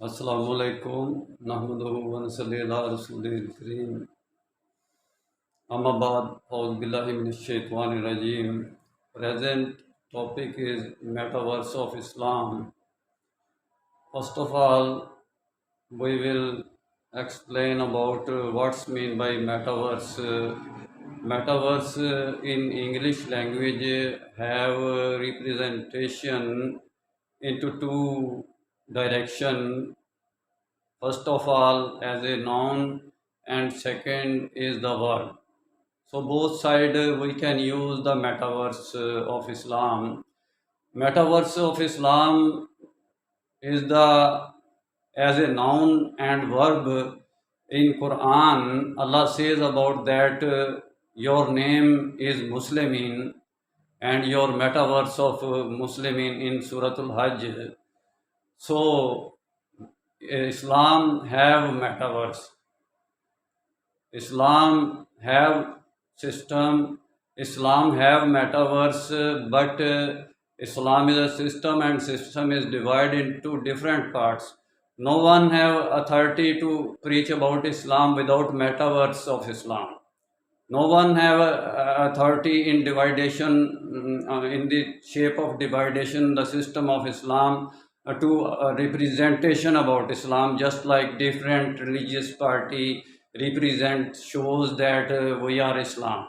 अस्सलामु अलैकुम नहमदुहु व नसल्ली अला रसूलिल करीम अम्मा बाद औज़ु बिल्लाहि मिनश शैतानिर रजीम। Present topic is metaverse of Islam. First of all, we will explain about what's mean by metaverse. Metaverse in English language have representation into two direction. First of all, as a noun, and second is the verb. So both side we can use the metaverse of Islam. Metaverse of Islam is the as a noun and verb. In Quran, Allah says about that your name is Muslimin and your metaverse of Muslimin in Suratul Hajj. So Islam have metaverse. Islam have system. Islam have metaverse, but Islam is a system, and system is divided into different parts. No one have authority to preach about Islam without metaverse of Islam. No one have authority in dividation, in the shape of dividation, the system of Islam to representation about Islam, just like different religious party represent shows that we are Islam.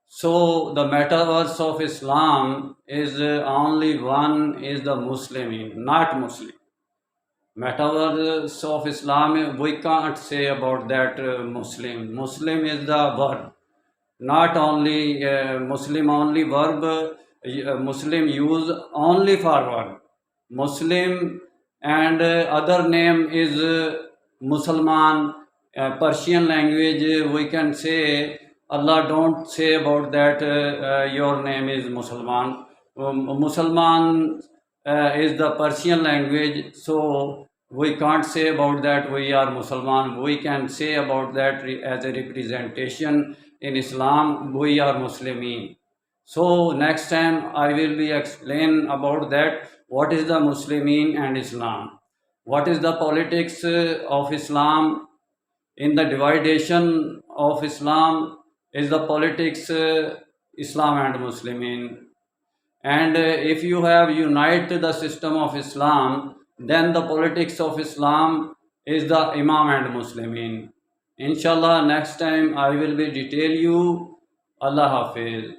So the metaverse of Islam is only one is the Muslimin, not Muslim. Metaverse of Islam, we can't say about that Muslim. Muslim is the verb, not only Muslim only verb. Muslim use only for verb. Muslim and other name is Musalman. Persian language we can say Allah don't say about that your name is Musalman. Musalman is the Persian language, so we can't say about that we are Musalman. We can say about that as a representation in Islam we are Muslimin. So next time I will be explain about that what is the Muslimin and Islam, what is the politics of Islam. In the dividation of Islam is the politics Islam and Muslimin. And if you have united the system of Islam, then the politics of Islam is the Imam and Muslimin. Inshallah, next time I will be detail you. Allah Hafiz.